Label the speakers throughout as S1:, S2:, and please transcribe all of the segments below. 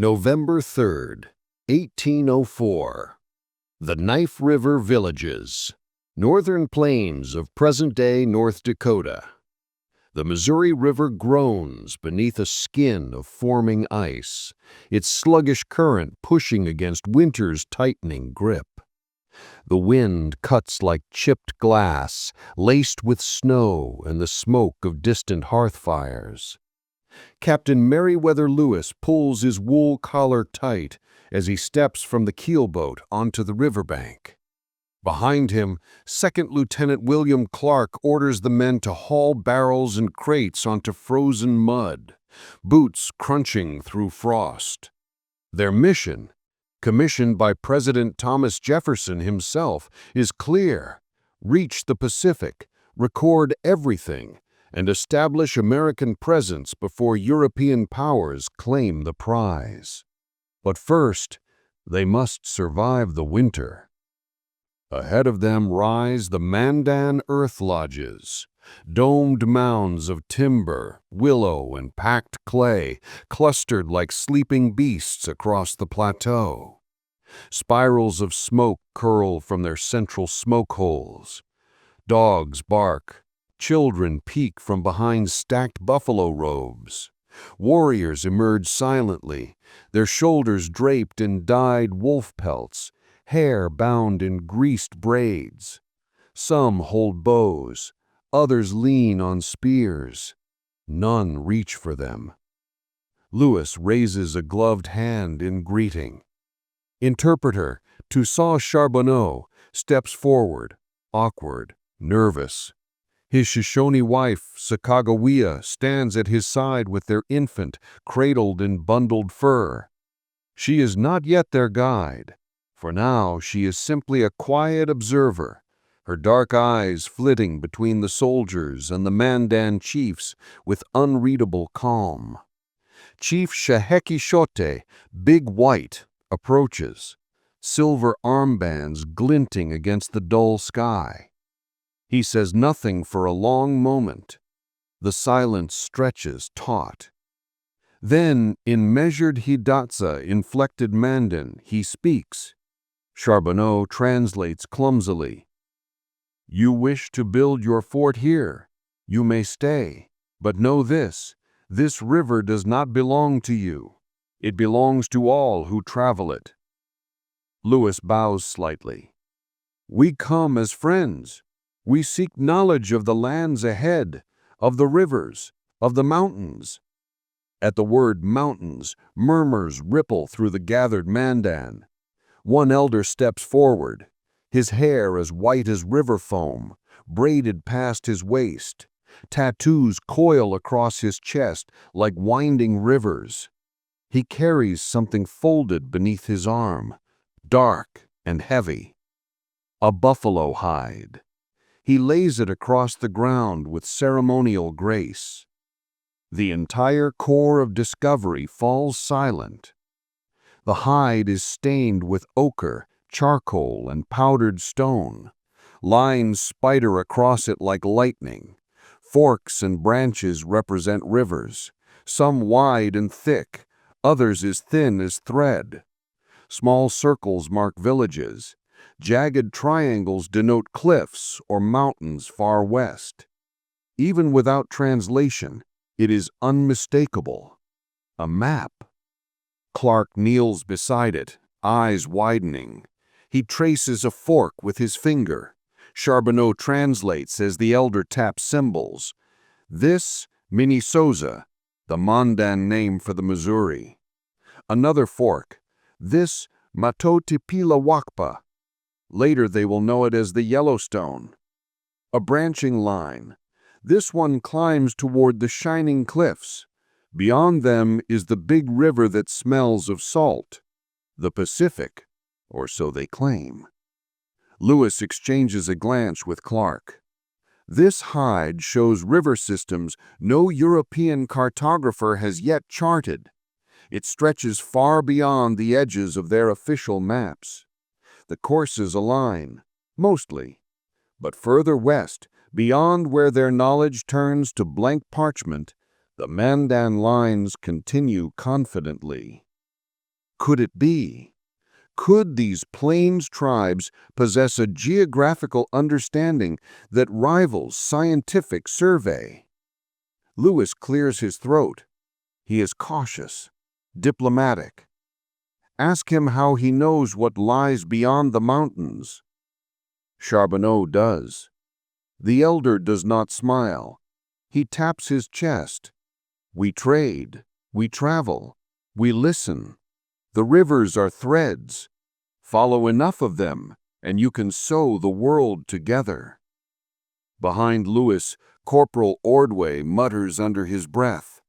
S1: November 3rd, 1804. The Knife River Villages, northern plains of present-day North Dakota. The Missouri River groans beneath a skin of forming ice, its sluggish current pushing against winter's tightening grip. The wind cuts like chipped glass, laced with snow and the smoke of distant hearth fires. Captain Meriwether Lewis pulls his wool collar tight as he steps from the keelboat onto the riverbank. Behind him, Second Lieutenant William Clark orders the men to haul barrels and crates onto frozen mud, boots crunching through frost. Their mission, commissioned by President Thomas Jefferson himself, is clear: reach the Pacific, record everything, and establish American presence before European powers claim the prize. But first, they must survive the winter. Ahead of them rise the Mandan earth lodges, domed mounds of timber, willow, and packed clay clustered like sleeping beasts across the plateau. Spirals of smoke curl from their central smoke holes. Dogs bark. Children peek from behind stacked buffalo robes. Warriors emerge silently, their shoulders draped in dyed wolf pelts, hair bound in greased braids. Some hold bows, others lean on spears. None reach for them. Lewis raises a gloved hand in greeting. Interpreter, Toussaint Charbonneau, steps forward, awkward, nervous. His Shoshone wife, Sacagawea, stands at his side with their infant, cradled in bundled fur. She is not yet their guide. For now, she is simply a quiet observer, her dark eyes flitting between the soldiers and the Mandan chiefs with unreadable calm. Chief Shehekishote, Big White, approaches, silver armbands glinting against the dull sky. He says nothing for a long moment. The silence stretches taut. Then, in measured Hidatsa-inflected Mandan, he speaks. Charbonneau translates clumsily. "You wish to build your fort here. You may stay. But know this river does not belong to you. It belongs to all who travel it." Lewis bows slightly. "We come as friends. We seek knowledge of the lands ahead, of the rivers, of the mountains." At the word mountains, murmurs ripple through the gathered Mandan. One elder steps forward, his hair as white as river foam, braided past his waist. Tattoos coil across his chest like winding rivers. He carries something folded beneath his arm, dark and heavy. A buffalo hide. He lays it across the ground with ceremonial grace. The entire corps of discovery falls silent. The hide is stained with ochre, charcoal, and powdered stone. Lines spider across it like lightning. Forks and branches represent rivers, some wide and thick, others as thin as thread. Small circles mark villages. Jagged triangles denote cliffs or mountains far west. Even without translation, it is unmistakable. A map. Clark kneels beside it, eyes widening. He traces a fork with his finger. Charbonneau translates as the elder taps symbols. This, Minnesota, the Mandan name for the Missouri. Another fork. This, Matotipilawakpa. Later they will know it as the Yellowstone. A branching line. This one climbs toward the shining cliffs. Beyond them is the big river that smells of salt. The Pacific, or so they claim. Lewis exchanges a glance with Clark. This hide shows river systems no European cartographer has yet charted. It stretches far beyond the edges of their official maps. The courses align, mostly. But further west, beyond where their knowledge turns to blank parchment, the Mandan lines continue confidently. could it be? Could these plains tribes possess a geographical understanding that rivals scientific survey? Lewis clears his throat. He is cautious, diplomatic. Ask him how he knows what lies beyond the mountains. Charbonneau does. The elder does not smile. He taps his chest. We trade, we travel, we listen. The rivers are threads. Follow enough of them, and you can sew the world together. Behind Lewis, Corporal Ordway mutters under his breath.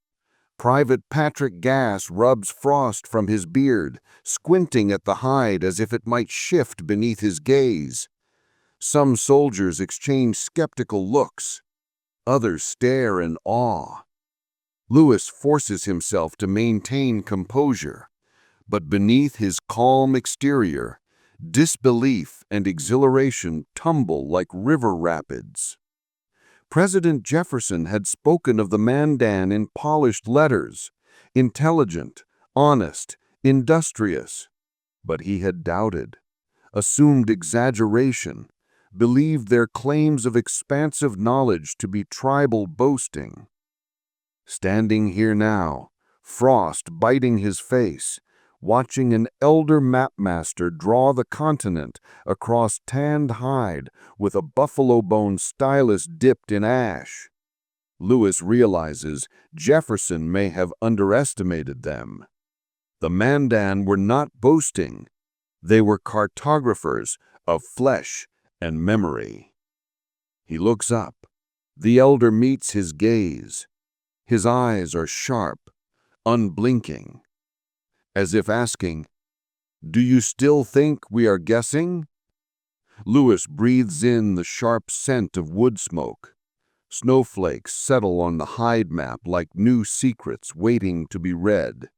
S1: Private Patrick Gass rubs frost from his beard, squinting at the hide as if it might shift beneath his gaze. Some soldiers exchange skeptical looks. Others stare in awe. Lewis forces himself to maintain composure, but beneath his calm exterior, disbelief and exhilaration tumble like river rapids. President Jefferson had spoken of the Mandan in polished letters, intelligent, honest, industrious. But he had doubted, assumed exaggeration, believed their claims of expansive knowledge to be tribal boasting. Standing here now, frost biting his face, watching an elder mapmaster draw the continent across tanned hide with a buffalo bone stylus dipped in ash. Lewis realizes Jefferson may have underestimated them. The Mandan were not boasting. They were cartographers of flesh and memory. He looks up. The elder meets his gaze. His eyes are sharp, unblinking, as if asking, "Do you still think we are guessing?" Lewis breathes in the sharp scent of wood smoke. Snowflakes settle on the hide map like new secrets waiting to be read.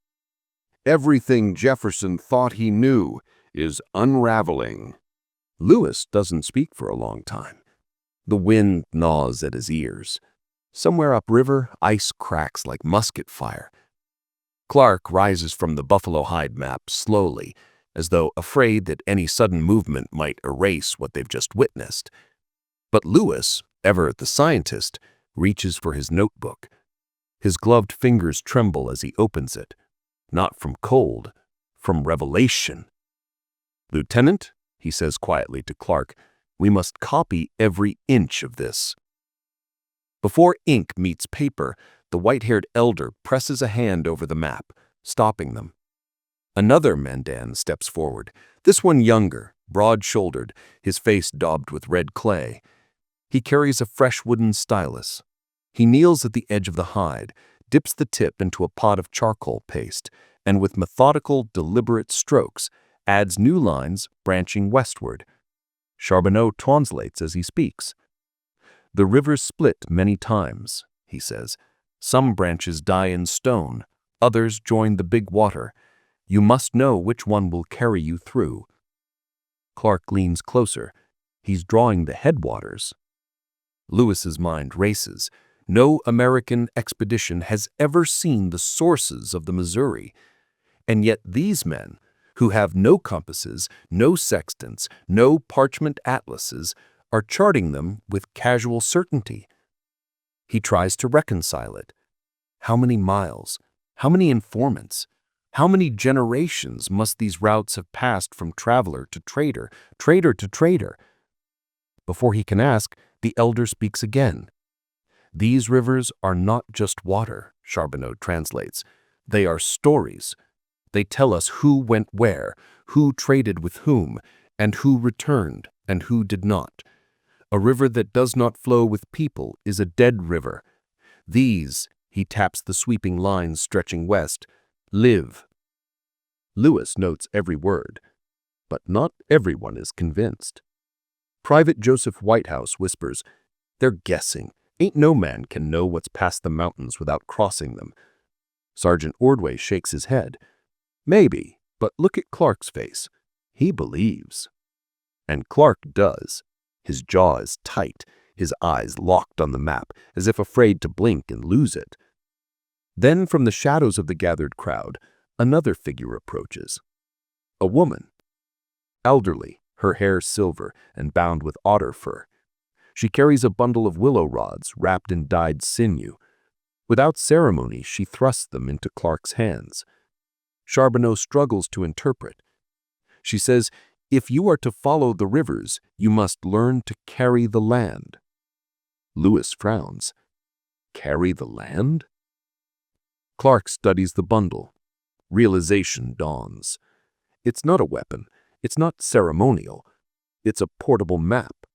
S1: Everything Jefferson thought he knew is unraveling. Lewis doesn't speak for a long time. The wind gnaws at his ears. Somewhere upriver, ice cracks like musket fire. Clark rises from the buffalo hide map slowly, as though afraid that any sudden movement might erase what they've just witnessed. But Lewis, ever the scientist, reaches for his notebook. His gloved fingers tremble as he opens it, not from cold, from revelation. "Lieutenant," he says quietly to Clark, "we must copy every inch of this." Before ink meets paper, the white-haired elder presses a hand over the map, stopping them. Another Mandan steps forward, this one younger, broad-shouldered, his face daubed with red clay. He carries a fresh wooden stylus. He kneels at the edge of the hide, dips the tip into a pot of charcoal paste, and with methodical, deliberate strokes, adds new lines branching westward. Charbonneau translates as he speaks. "The rivers split many times," he says. "Some branches die in stone, others join the big water. You must know which one will carry you through." Clark leans closer. He's drawing the headwaters. Lewis's mind races. No American expedition has ever seen the sources of the Missouri. And yet these men, who have no compasses, no sextants, no parchment atlases, are charting them with casual certainty. He tries to reconcile it. How many miles? How many informants? How many generations must these routes have passed from traveler to trader, trader to trader? Before he can ask, the elder speaks again. "These rivers are not just water," Charbonneau translates. "They are stories. They tell us who went where, who traded with whom, and who returned and who did not. A river that does not flow with people is a dead river. These," he taps the sweeping lines stretching west, "live." Lewis notes every word, but not everyone is convinced. Private Joseph Whitehouse whispers, "They're guessing. Ain't no man can know what's past the mountains without crossing them." Sergeant Ordway shakes his head. "Maybe, but look at Clark's face. He believes." And Clark does. His jaw is tight, his eyes locked on the map, as if afraid to blink and lose it. Then from the shadows of the gathered crowd,
S2: Another figure approaches. A woman, elderly, her hair silver and bound with otter fur. She carries a bundle of willow rods wrapped in dyed sinew. Without ceremony, she thrusts them into Clark's hands. Charbonneau struggles to interpret. She says, "If you are to follow the rivers, you must learn to carry the land." Lewis frowns. Carry the land? Clark studies the bundle. Realization dawns. It's not a weapon. It's not ceremonial. It's a portable map.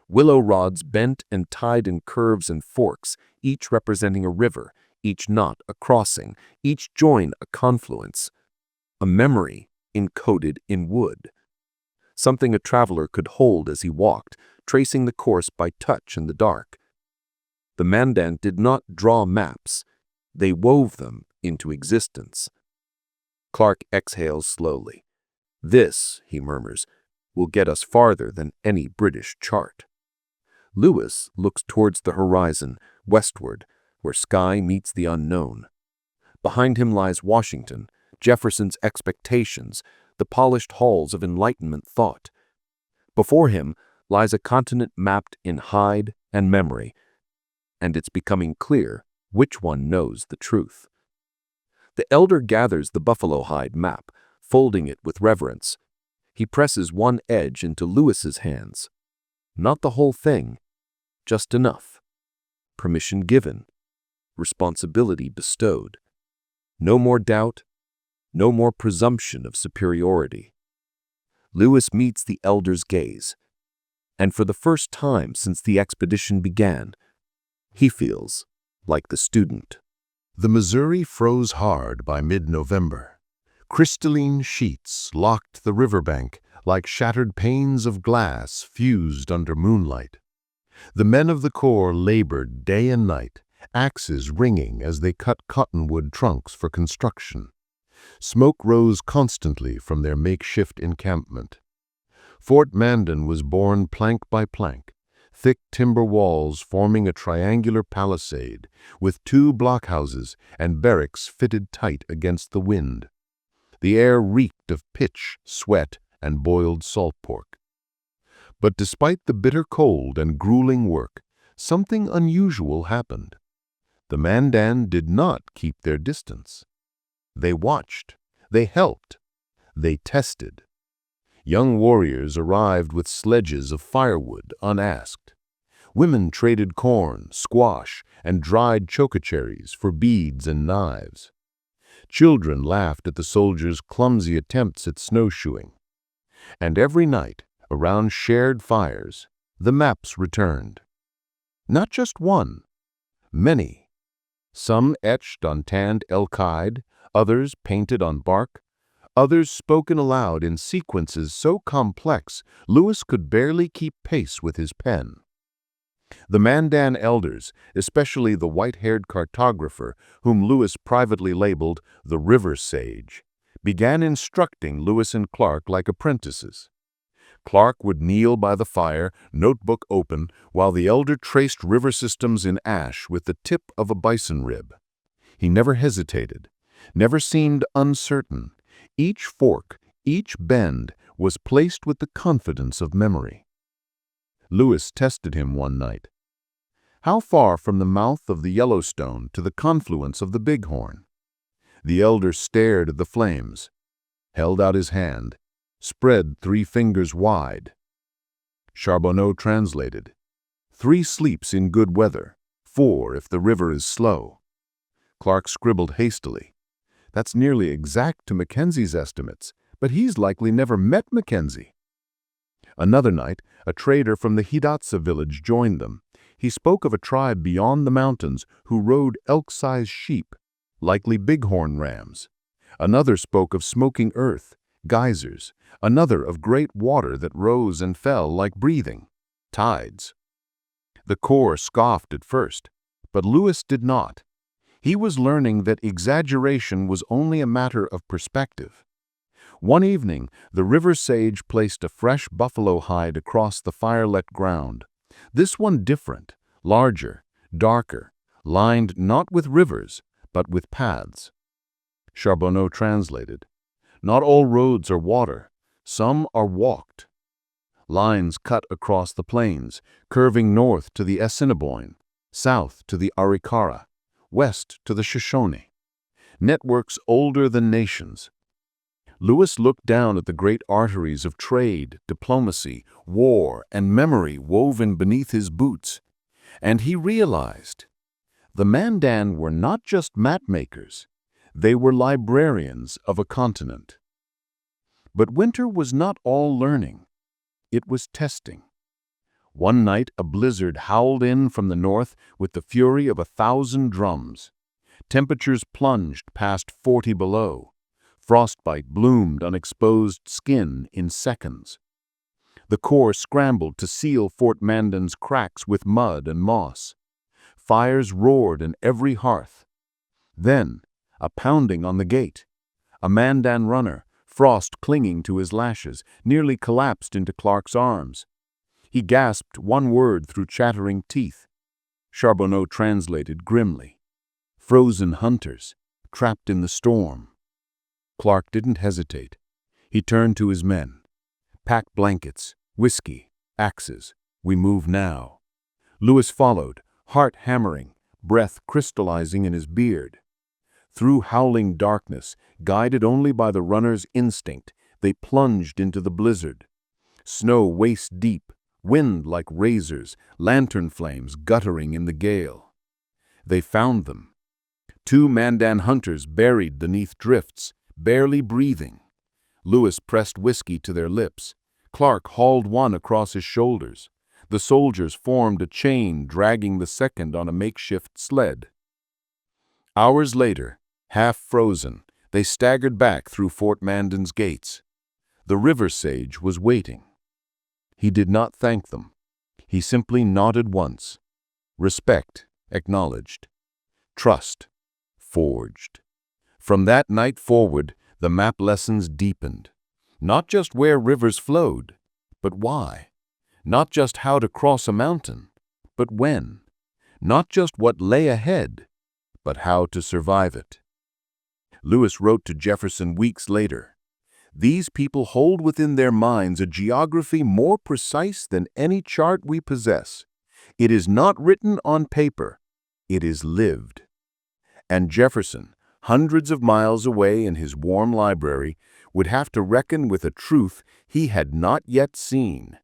S2: Willow rods bent and tied in curves and forks, each representing a river, each knot a crossing, each join a confluence. A memory encoded in wood. Something a traveler could hold as he walked, tracing the course by touch in the dark. The Mandan did not draw maps. They wove them into existence. Clark exhales slowly. "This," he murmurs, "will get us farther than any British chart." Lewis looks towards the horizon, westward, where sky meets the unknown. Behind him lies Washington, Jefferson's expectations, the polished halls of Enlightenment thought. Before him lies a continent mapped in hide and memory, and it's becoming clear which one knows the truth. The elder gathers the buffalo hide map, folding it with reverence. He presses one edge into Lewis's hands. Not the whole thing, just enough. Permission given. Responsibility bestowed. No more doubt, no more presumption of superiority. Lewis meets the elder's gaze, and for the first time since the expedition began, he feels like the student.
S1: The Missouri froze hard by mid-November. Crystalline sheets locked the riverbank like shattered panes of glass fused under moonlight. The men of the Corps labored day and night, axes ringing as they cut cottonwood trunks for construction. Smoke rose constantly from their makeshift encampment. Fort Mandan was borne plank by plank, thick timber walls forming a triangular palisade with 2 blockhouses and barracks fitted tight against the wind. The air reeked of pitch, sweat, and boiled salt pork. But despite the bitter cold and grueling work, something unusual happened. The Mandan did not keep their distance. They watched, they helped, they tested. Young warriors arrived with sledges of firewood unasked. Women traded corn, squash, and dried chokecherries for beads and knives. Children laughed at the soldiers' clumsy attempts at snowshoeing. And every night, around shared fires, the maps returned. Not just one, many. Some etched on tanned elk hide, others painted on bark, others spoken aloud in sequences so complex Lewis could barely keep pace with his pen. The Mandan elders, especially the white-haired cartographer whom Lewis privately labeled the River Sage, began instructing Lewis and Clark like apprentices. Clark would kneel by the fire, notebook open, while the elder traced river systems in ash with the tip of a bison rib. He never hesitated, never seemed uncertain. Each fork, each bend, was placed with the confidence of memory. Lewis tested him one night. "How far from the mouth of the Yellowstone to the confluence of the Bighorn?" The elder stared at the flames, held out his hand, spread 3 fingers wide. Charbonneau translated, 3 sleeps in good weather, 4 if the river is slow. Clark scribbled hastily. "That's nearly exact to Mackenzie's estimates, but he's likely never met Mackenzie." Another night, a trader from the Hidatsa village joined them. He spoke of a tribe beyond the mountains who rode elk-sized sheep, likely bighorn rams. Another spoke of smoking earth, geysers. Another of great water that rose and fell like breathing, tides. The Corps scoffed at first, but Lewis did not. He was learning that exaggeration was only a matter of perspective. One evening, the river sage placed a fresh buffalo hide across the firelit ground. This one different, larger, darker, lined not with rivers, but with paths.
S2: Charbonneau translated. Not all roads are water. Some are walked. Lines cut across the plains, curving north to the Assiniboine, south to the Arikara, west to the Shoshone. Networks older than nations. Lewis looked down at the great arteries of trade, diplomacy, war, and memory woven beneath his boots, and he realized the Mandan were not just mapmakers, they were librarians of a continent. But winter was not all learning. It was testing. One night a blizzard howled in from the north with the fury of 1,000 drums. Temperatures plunged past 40 below. Frostbite bloomed on exposed skin in seconds. The Corps scrambled to seal Fort Mandan's cracks with mud and moss. Fires roared in every hearth. Then, a pounding on the gate. A Mandan runner, frost clinging to his lashes, nearly collapsed into Clark's arms. He gasped one word through chattering teeth. Charbonneau translated grimly. Frozen hunters, trapped in the storm. Clark didn't hesitate. He turned to his men. Pack blankets, whiskey, axes. We move now. Lewis followed, heart hammering, breath crystallizing in his beard. Through howling darkness, guided only by the runner's instinct, they plunged into the blizzard. Snow waist deep, wind like razors, lantern flames guttering in the gale. They found them. 2 Mandan hunters buried beneath drifts, barely breathing. Lewis pressed whiskey to their lips. Clark hauled one across his shoulders. The soldiers formed a chain, dragging the second on a makeshift sled. Hours later, half frozen, they staggered back through Fort Mandan's gates. The river sage was waiting. He did not thank them. He simply nodded once. Respect acknowledged. Trust forged. From that night forward, the map lessons deepened. Not just where rivers flowed, but why. Not just how to cross a mountain, but when. Not just what lay ahead, but how to survive it. Lewis wrote to Jefferson weeks later, "These people hold within their minds a geography more precise than any chart we possess. It is not written on paper, it is lived." And Jefferson, hundreds of miles away in his warm library, would have to reckon with a truth he had not yet seen.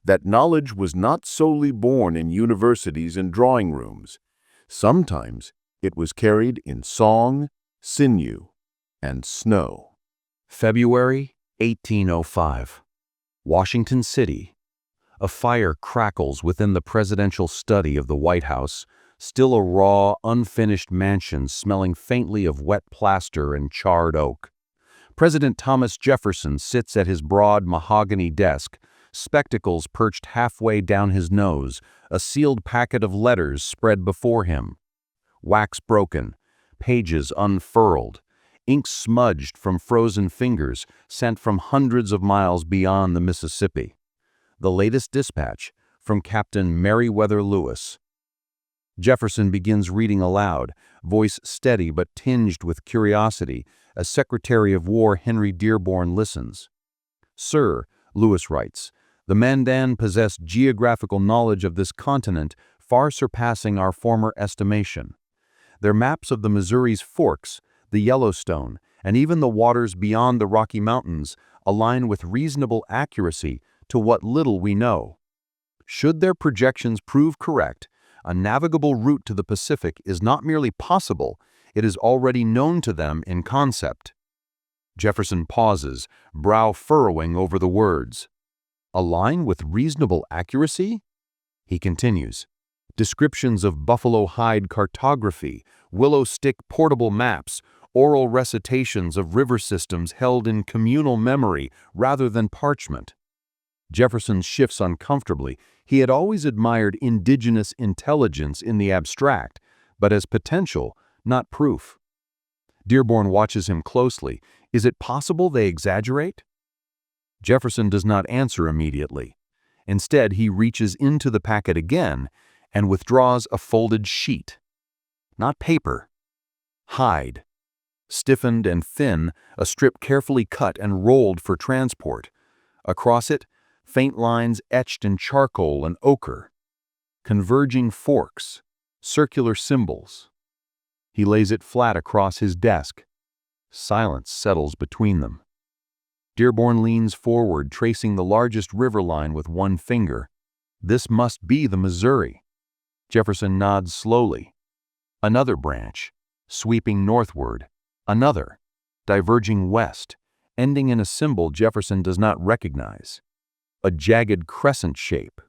S2: That knowledge was not solely born in universities and drawing rooms. Sometimes it was carried in song, sinew, and snow.
S3: February 1805. Washington City. A fire crackles within the presidential study of the White House, still a raw, unfinished mansion smelling faintly of wet plaster and charred oak. President Thomas Jefferson sits at his broad mahogany desk, spectacles perched halfway down his nose, a sealed packet of letters spread before him. Wax broken, pages unfurled, ink smudged from frozen fingers sent from hundreds of miles beyond the Mississippi. The latest dispatch from Captain Meriwether Lewis. Jefferson begins reading aloud, voice steady but tinged with curiosity, as Secretary of War Henry Dearborn listens. "Sir," Lewis writes, "the Mandan possess geographical knowledge of this continent far surpassing our former estimation. Their maps of the Missouri's forks, the Yellowstone, and even the waters beyond the Rocky Mountains align with reasonable accuracy to what little we know. Should their projections prove correct, a navigable route to the Pacific is not merely possible, it is already known to them in concept." Jefferson pauses, brow furrowing over the words. "Align with reasonable accuracy?" He continues. "Descriptions of buffalo hide cartography, willow stick portable maps, oral recitations of river systems held in communal memory rather than parchment." Jefferson shifts uncomfortably. He had always admired indigenous intelligence in the abstract, but as potential, not proof. Dearborn watches him closely. Is it possible they exaggerate? Jefferson does not answer immediately. Instead, he reaches into the packet again and withdraws a folded sheet. Not paper. Hide. Stiffened and thin, a strip carefully cut and rolled for transport. Across it, faint lines etched in charcoal and ochre. Converging forks, circular symbols. He lays it flat across his desk. Silence settles between them. Dearborn leans forward, tracing the largest river line with one finger. This must be the Missouri. Jefferson nods slowly. Another branch, sweeping northward. Another, diverging west, ending in a symbol Jefferson does not recognize. A jagged crescent shape.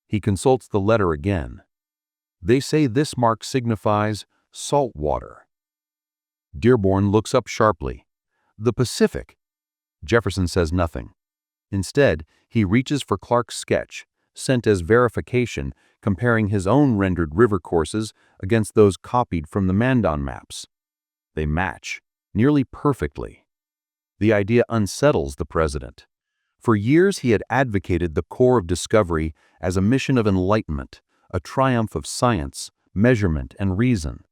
S3: He consults the letter again. They say this mark signifies salt water. Dearborn looks up sharply. The Pacific. Jefferson says nothing. Instead, he reaches for Clark's sketch, sent as verification, comparing his own rendered river courses against those copied from the Mandan maps. They match, nearly perfectly. The idea unsettles the president. For years he had advocated the Corps of Discovery as a mission of enlightenment, a triumph of science, measurement, and reason.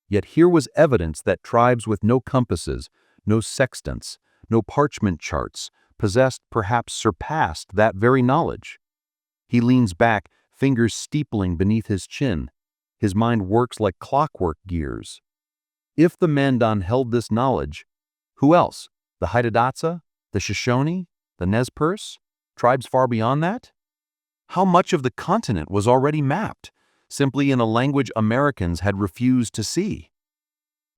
S3: Yet here was evidence that tribes with no compasses, no sextants, no parchment charts, possessed, perhaps surpassed, that very knowledge. He leans back, fingers steepling beneath his chin. His mind works like clockwork gears. If the Mandan held this knowledge, who else? The Hidatsa? The Shoshone? The Nez Perce? Tribes far beyond that? How much of the continent was already mapped, simply in a language Americans had refused to see?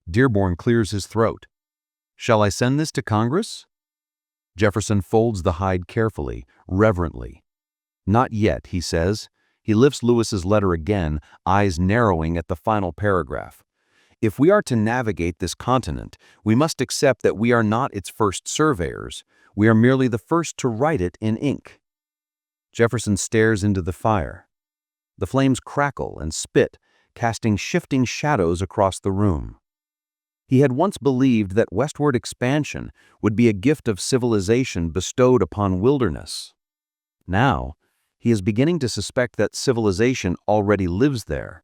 S3: Dearborn clears his throat. Shall I send this to Congress? Jefferson folds the hide carefully, reverently. Not yet, he says. He lifts Lewis's letter again, eyes narrowing at the final paragraph. If we are to navigate this continent, we must accept that we are not its first surveyors. We are merely the first to write it in ink. Jefferson stares into the fire. The flames crackle and spit, casting shifting shadows across the room. He had once believed that westward expansion would be a gift of civilization bestowed upon wilderness. Now, he is beginning to suspect that civilization already lives there,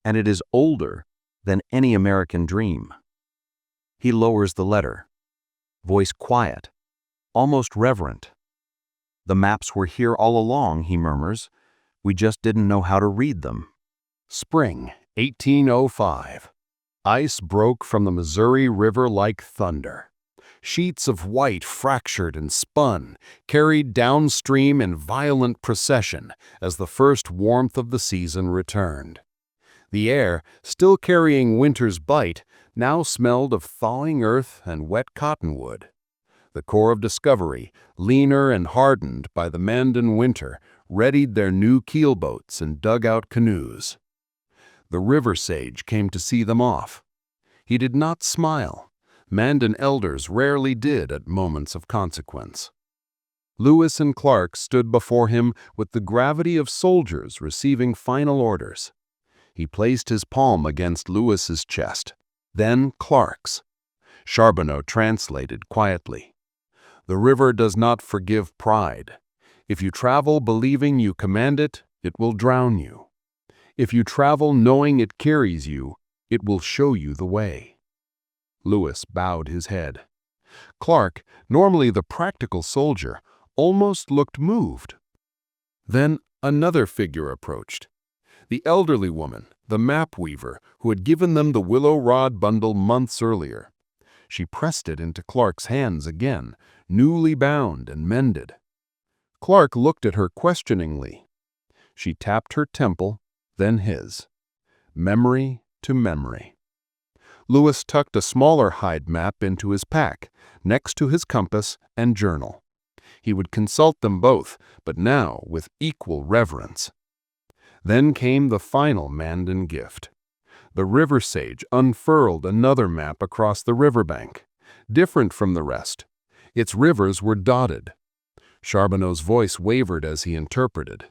S3: and it is older than any American dream. He lowers the letter, voice quiet, almost reverent. The maps were here all along, he murmurs. We just didn't know how to read them.
S1: Spring, 1805. Ice broke from the Missouri River like thunder. Sheets of white fractured and spun, carried downstream in violent procession as the first warmth of the season returned. The air, still carrying winter's bite, now smelled of thawing earth and wet cottonwood. The Corps of Discovery, leaner and hardened by the Mandan winter, readied their new keelboats and dugout canoes. The river sage came to see them off. He did not smile. Mandan elders rarely did at moments of consequence. Lewis and Clark stood before him with the gravity of soldiers receiving final orders. He placed his palm against Lewis's chest, then Clark's. Charbonneau translated quietly. The river does not forgive pride. If you travel believing you command it, it will drown you. If you travel knowing it carries you, it will show you the way. Lewis bowed his head. Clark, normally the practical soldier, almost looked moved. Then another figure approached. The elderly woman, the map weaver, who had given them the willow rod bundle months earlier. She pressed it into Clark's hands again, newly bound and mended. Clark looked at her questioningly. She tapped her temple, then his. Memory to memory. Lewis tucked a smaller hide map into his pack, next to his compass and journal. He would consult them both, but now with equal reverence. Then came the final Mandan gift. The river sage unfurled another map across the riverbank, different from the rest. Its rivers were dotted. Charbonneau's voice wavered as he interpreted.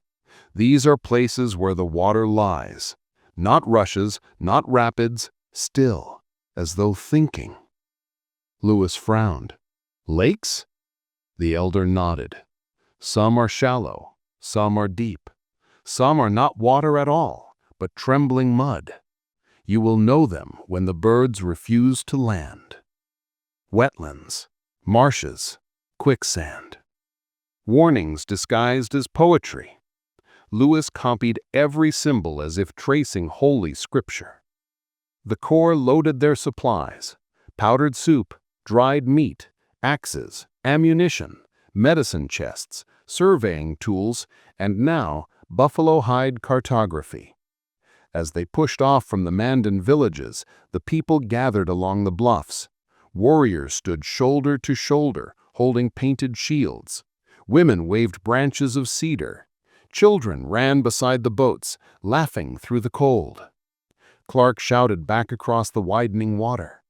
S1: These are places where the water lies. Not rushes, not rapids, still, as though thinking. Lewis frowned. Lakes? The elder nodded. Some are shallow, some are deep. Some are not water at all, but trembling mud.
S2: You will know them when the birds refuse to land. Wetlands, marshes, quicksand. Warnings disguised as poetry. Lewis copied every symbol as if tracing holy scripture. The Corps loaded their supplies: powdered soup, dried meat, axes, ammunition, medicine chests, surveying tools, and now buffalo hide cartography. As they pushed off from the Mandan villages, the people gathered along the bluffs. Warriors stood shoulder to shoulder, holding painted shields. Women waved branches of cedar. Children ran beside the boats, laughing through the cold. Clark shouted back across the widening water,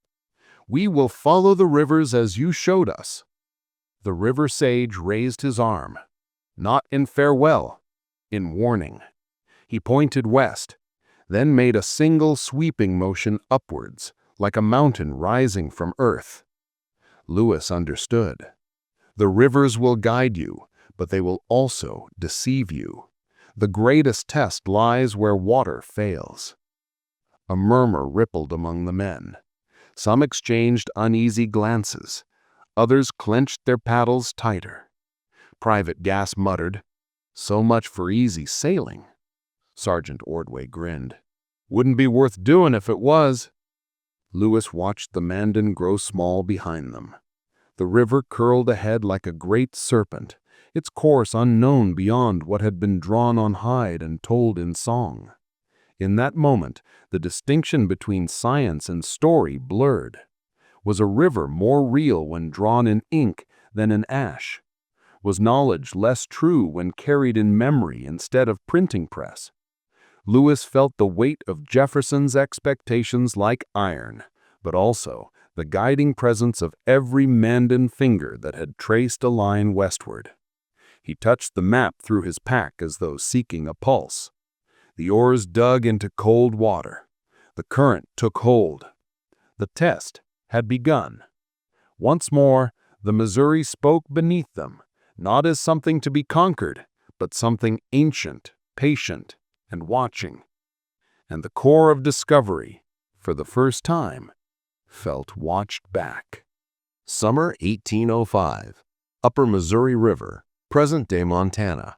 S2: "We will follow the rivers as you showed us." The river sage raised his arm, not in farewell, in warning. He pointed west, then made a single sweeping motion upwards, like a mountain rising from earth. Lewis understood. The rivers will guide you, but they will also deceive you. The greatest test lies where water fails. A murmur rippled among the men. Some exchanged uneasy glances. Others clenched their paddles tighter. Private Gass muttered, "So much for easy sailing." Sergeant Ordway grinned. "Wouldn't be worth doing if it was." Lewis watched the Mandan grow small behind them. The river curled ahead like a great serpent, its course unknown beyond what had been drawn on hide and told in song. In that moment, the distinction between science and story blurred. Was a river more real when drawn in ink than in ash? Was knowledge less true when carried in memory instead of printing press? Lewis felt the weight of Jefferson's expectations like iron, but also the guiding presence of every Mandan finger that had traced a line westward. He touched the map through his pack as though seeking a pulse. The oars dug into cold water. The current took hold. The test had begun. Once more, the Missouri spoke beneath them, not as something to be conquered, but something ancient, patient, and watching. And the core of discovery, for the first time, felt watched back.
S3: Summer 1805. Upper Missouri River, present-day Montana.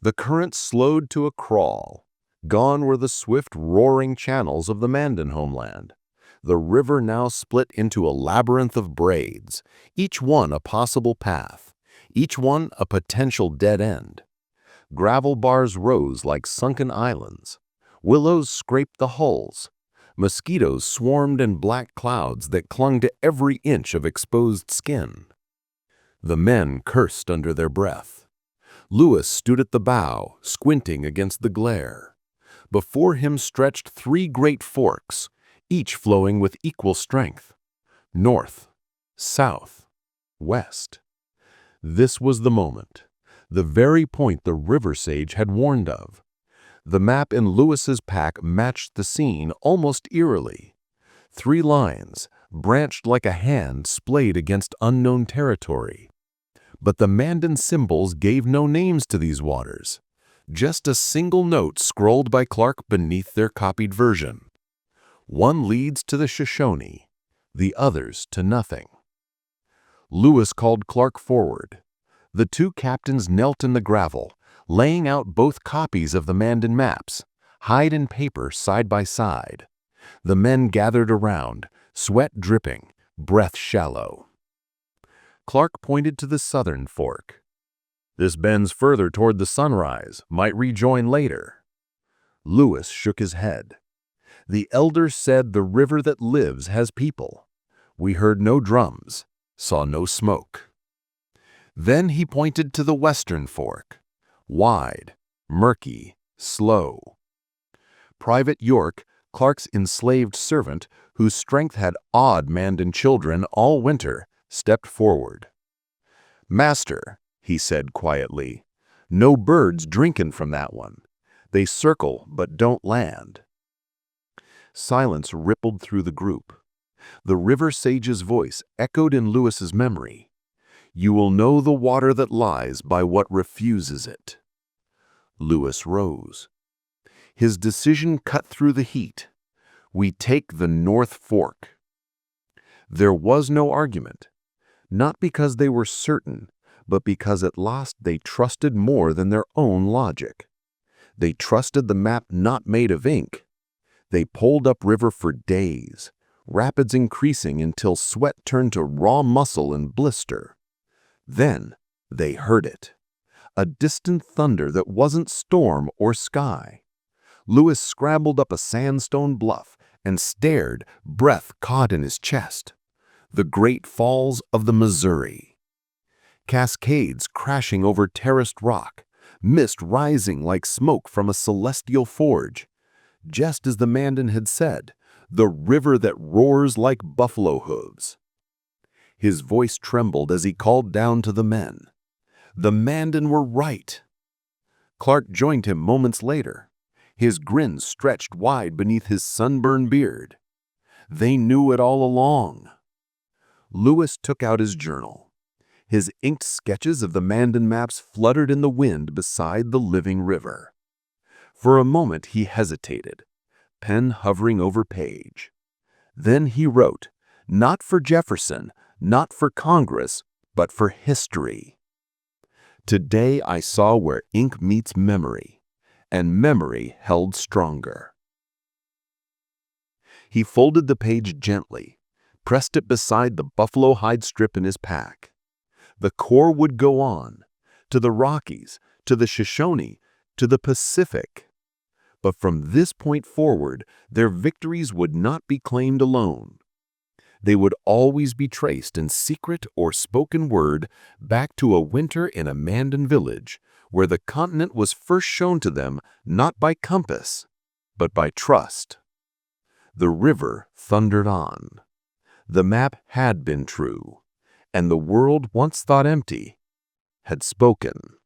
S3: The current slowed to a crawl. Gone were the swift, roaring channels of the Mandan homeland. The river now split into a labyrinth of braids, each one a possible path, each one a potential dead end. Gravel bars rose like sunken islands. Willows scraped the hulls. Mosquitoes swarmed in black clouds that clung to every inch of exposed skin. The men cursed under their breath. Lewis stood at the bow, squinting against the glare. Before him stretched three great forks, each flowing with equal strength. North, south, west. This was the moment, the very point the river sage had warned of. The map in Lewis's pack matched the scene almost eerily. Three lines, branched like a hand splayed against unknown territory. But the Mandan symbols gave no names to these waters. Just a single note scrolled by Clark beneath their copied version. One leads to the Shoshone, the others to nothing. Lewis called Clark forward. The two captains knelt in the gravel, laying out both copies of the Mandan maps, hide and paper side by side. The men gathered around, sweat dripping, breath shallow. Clark pointed to the southern fork. "This bends further toward the sunrise, might rejoin later." Lewis shook his head. "The elder said the river that lives has people. We heard no drums, saw no smoke." Then he pointed to the western fork. Wide, murky, slow. Private York, Clark's enslaved servant, whose strength had awed Mandan children all winter, stepped forward. "Master," he said quietly, "no birds drinkin' from that one. They circle but don't land." Silence rippled through the group. The river sage's voice echoed in Lewis's memory. "You will know the water that lies by what refuses it." Lewis rose. His decision cut through the heat.
S2: We take the North Fork. There was no argument, not because they were certain, but because at last they trusted more than their own logic. They trusted the map not made of ink. They poled upriver for days, rapids increasing until sweat turned to raw muscle and blister. Then they heard it, a distant thunder that wasn't storm or sky. Lewis scrambled up a sandstone bluff and stared, breath caught in his chest. The Great Falls of the Missouri. Cascades crashing over terraced rock, mist rising like smoke from a celestial forge. Just as the Mandan had said, the river that roars like buffalo hooves. His voice trembled as he called down to the men. The Mandan were right. Clark joined him moments later, his grin stretched wide beneath his sunburned beard. They knew it all along. Lewis took out his journal. His inked sketches of the Mandan maps fluttered in the wind beside the living river. For a moment he hesitated, pen hovering over page. Then he wrote, not for Jefferson, not for Congress, but for history. Today I saw where ink meets memory, and memory held stronger. He folded the page gently, pressed it beside the buffalo hide strip in his pack. The Corps would go on, to the Rockies, to the Shoshone, to the Pacific. But from this point forward, their victories would not be claimed alone. They would always be traced in secret or spoken word back to a winter in a Mandan village, where the continent was first shown to them not by compass, but by trust. The river thundered on. The map had been true, and the world once thought empty had spoken.